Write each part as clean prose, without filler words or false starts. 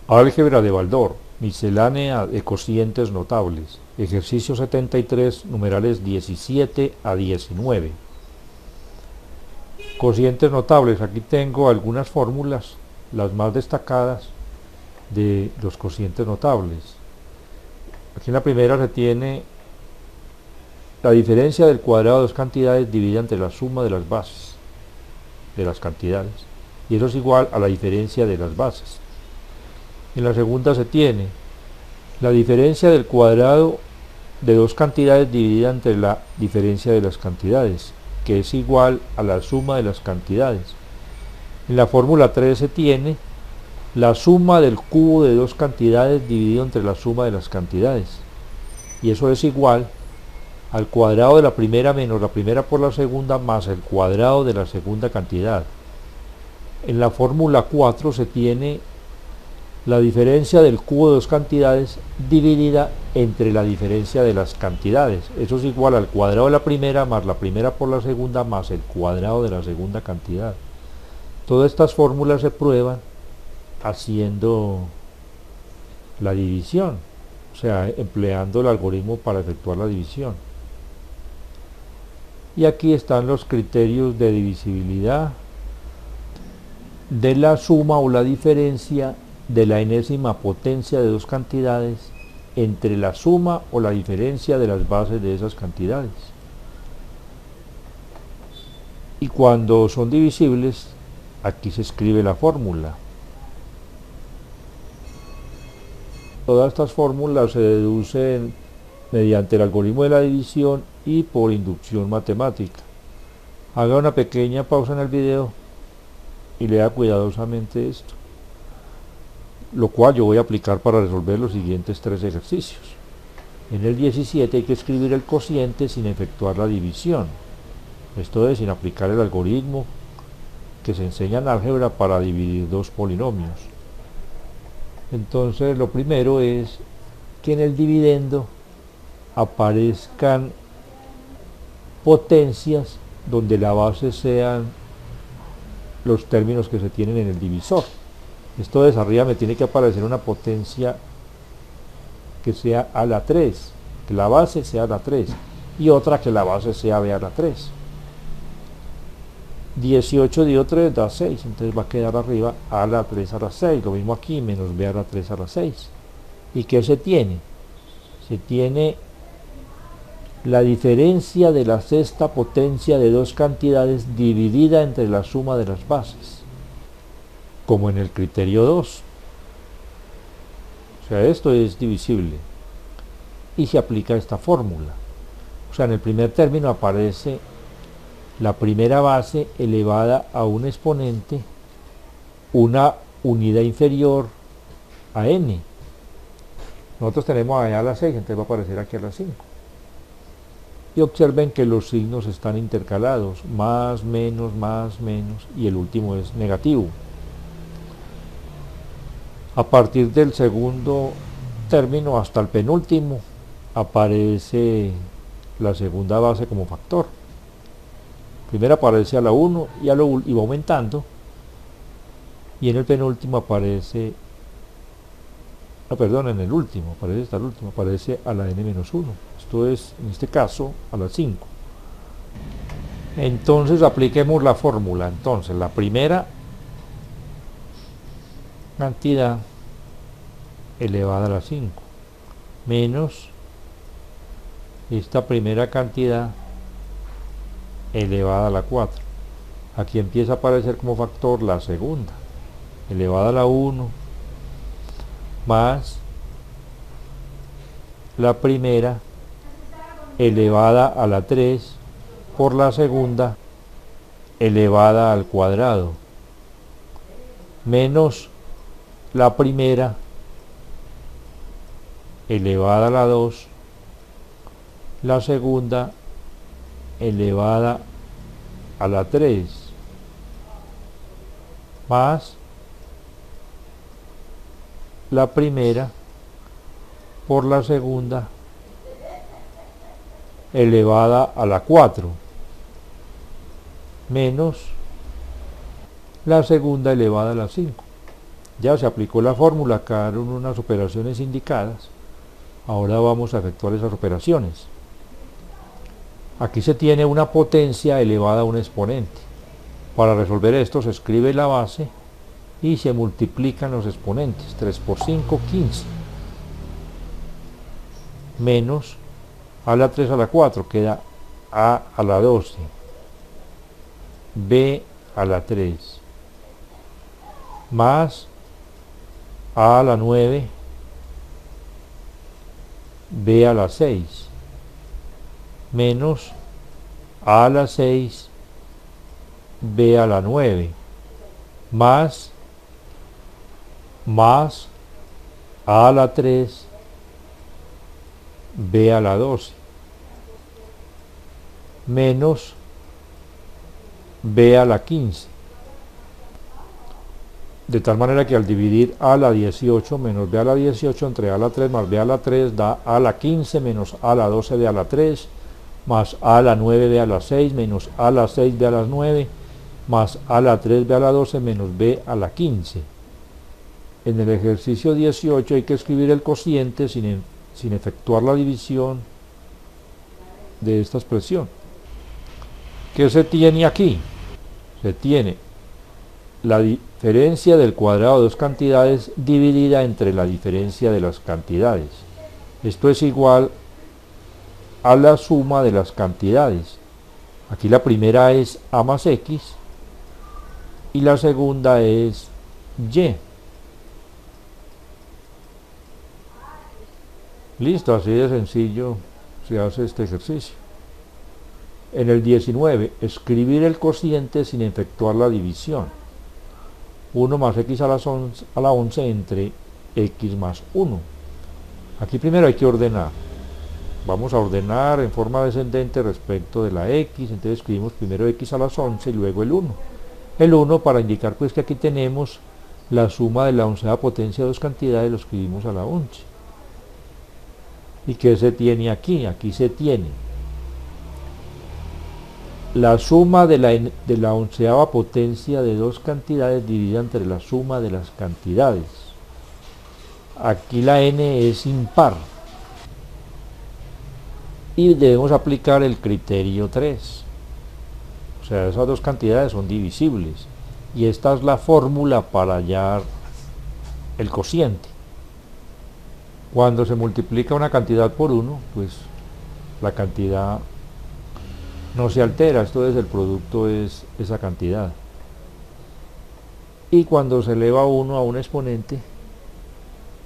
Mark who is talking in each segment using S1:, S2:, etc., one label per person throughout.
S1: Álgebra de Baldor, miscelánea de cocientes notables, ejercicio 73, numerales 17 a 19. Cocientes notables, aquí tengo algunas fórmulas, las más destacadas de los cocientes notables. Aquí en la primera se tiene la diferencia del cuadrado de dos cantidades dividida entre la suma de las bases de las cantidades, y eso es igual a la diferencia de las bases. En la segunda se tiene la diferencia del cuadrado de dos cantidades dividida entre la diferencia de las cantidades, que es igual a la suma de las cantidades. En la fórmula 3 se tiene la suma del cubo de dos cantidades dividido entre la suma de las cantidades, y eso es igual al cuadrado de la primera menos la primera por la segunda más el cuadrado de la segunda cantidad. En la fórmula 4 se tiene la diferencia del cubo de dos cantidades dividida entre la diferencia de las cantidades. Eso es igual al cuadrado de la primera más la primera por la segunda más el cuadrado de la segunda cantidad. Todas estas fórmulas se prueban haciendo la división, o sea, empleando el algoritmo para efectuar la división. Y aquí están los criterios de divisibilidad de la suma o la diferencia de la enésima potencia de dos cantidades entre la suma o la diferencia de las bases de esas cantidades. Y cuando son divisibles, aquí se escribe la fórmula. Todas estas fórmulas se deducen mediante el algoritmo de la división y por inducción matemática. Haga una pequeña pausa en el video y lea cuidadosamente esto, lo cual yo voy a aplicar para resolver los siguientes tres ejercicios. En el 17 hay que escribir el cociente sin efectuar la división, esto es, sin aplicar el algoritmo que se enseña en álgebra para dividir dos polinomios. Entonces lo primero es que en el dividendo aparezcan potencias donde la base sean los términos que se tienen en el divisor. Esto de arriba me tiene que aparecer una potencia que sea a la 3, que la base sea a la 3, y otra que la base sea b a la 3. 18 dividido 3 da 6, entonces va a quedar arriba a la 3 a la 6, lo mismo aquí, menos b a la 3 a la 6. ¿Y qué se tiene? Se tiene la diferencia de la sexta potencia de dos cantidades dividida entre la suma de las bases, como en el criterio 2. O sea, esto es divisible y se aplica esta fórmula. O sea, en el primer término aparece la primera base elevada a un exponente, una unidad inferior a n. Nosotros tenemos allá a la 6, entonces va a aparecer aquí a la 5. Y observen que los signos están intercalados, más, menos, y el último es negativo. A partir del segundo término hasta el penúltimo aparece la segunda base como factor. Primero aparece a la 1 y va aumentando, y en el penúltimo aparece, en el último, aparece hasta el último, aparece a la n-1. Esto es, en este caso, a la 5. Entonces apliquemos la fórmula. Entonces la primera cantidad elevada a la 5 menos esta primera cantidad elevada a la 4. Aquí empieza a aparecer como factor la segunda elevada a la 1 más la primera elevada a la 3 por la segunda elevada al cuadrado menos la primera elevada a la 2, la segunda elevada a la 3 más la primera por la segunda elevada a la 4 menos la segunda elevada a la 5. Ya se aplicó la fórmula, quedaron unas operaciones indicadas. Ahora vamos a efectuar esas operaciones. Aquí se tiene una potencia elevada a un exponente. Para resolver esto se escribe la base y se multiplican los exponentes. 3 por 5, 15. Menos a la 3 a la 4, queda a la 12. B a la 3. Más a la 9. B a la 6. Menos a la 6. B a la 9. Más a la 3. B a la 12. Menos B a la 15. De tal manera que al dividir a la 18 menos B a la 18 entre a la 3 más B a la 3 da a la 15 menos a la 12 B a la 3 más a la 9 B a la 6 menos a la 6 B a la 9 más a la 3 B a la 12 menos B a la 15. En el ejercicio 18 hay que escribir el cociente sin efectuar la división de esta expresión. ¿Qué se tiene aquí? Se tiene la diferencia del cuadrado de dos cantidades dividida entre la diferencia de las cantidades. Esto es igual a la suma de las cantidades. Aquí la primera es a más x y la segunda es y. Listo, así de sencillo se hace este ejercicio. En el 19, escribir el cociente sin efectuar la división. 1 más x a la 11 entre x más 1. Aquí primero hay que ordenar. Vamos a ordenar en forma descendente respecto de la x, entonces escribimos primero x a las 11 y luego el 1. El 1 para indicar pues que aquí tenemos la suma de la onceava potencia de dos cantidades, lo escribimos a la 11. ¿Y qué se tiene aquí? Aquí se tiene la suma de la onceava potencia de dos cantidades dividida entre la suma de las cantidades. Aquí la n es impar. Y debemos aplicar el criterio 3. O sea, esas dos cantidades son divisibles. Y esta es la fórmula para hallar el cociente. Cuando se multiplica una cantidad por 1, pues la cantidad no se altera, esto es, el producto es esa cantidad. Y cuando se eleva 1 a un exponente,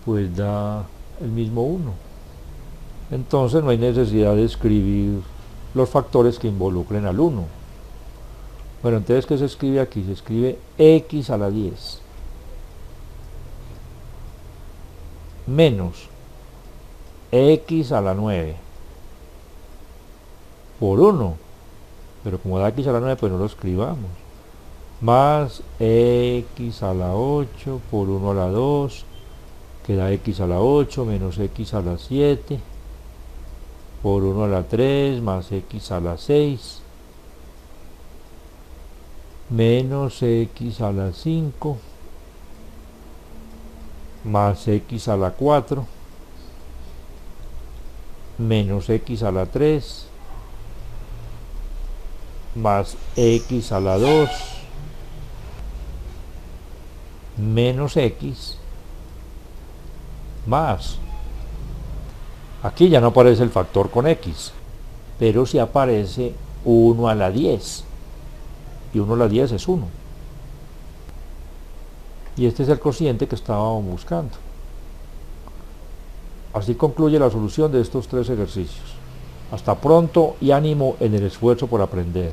S1: pues da el mismo 1. Entonces no hay necesidad de escribir los factores que involucren al 1. Bueno, entonces, ¿qué se escribe aquí? Se escribe x a la 10 menos x a la 9 por 1, pero como da x a la 9 pues no lo escribamos, más x a la 8 por 1 a la 2 que da x a la 8 menos x a la 7 por 1 a la 3 más x a la 6 menos x a la 5 más x a la 4 menos x a la 3 más x a la 2 menos x más. Aquí ya no aparece el factor con x, pero sí aparece 1 a la 10. Y 1 a la 10 es 1. Y este es el cociente que estábamos buscando. Así concluye la solución de estos tres ejercicios. Hasta pronto y ánimo en el esfuerzo por aprender.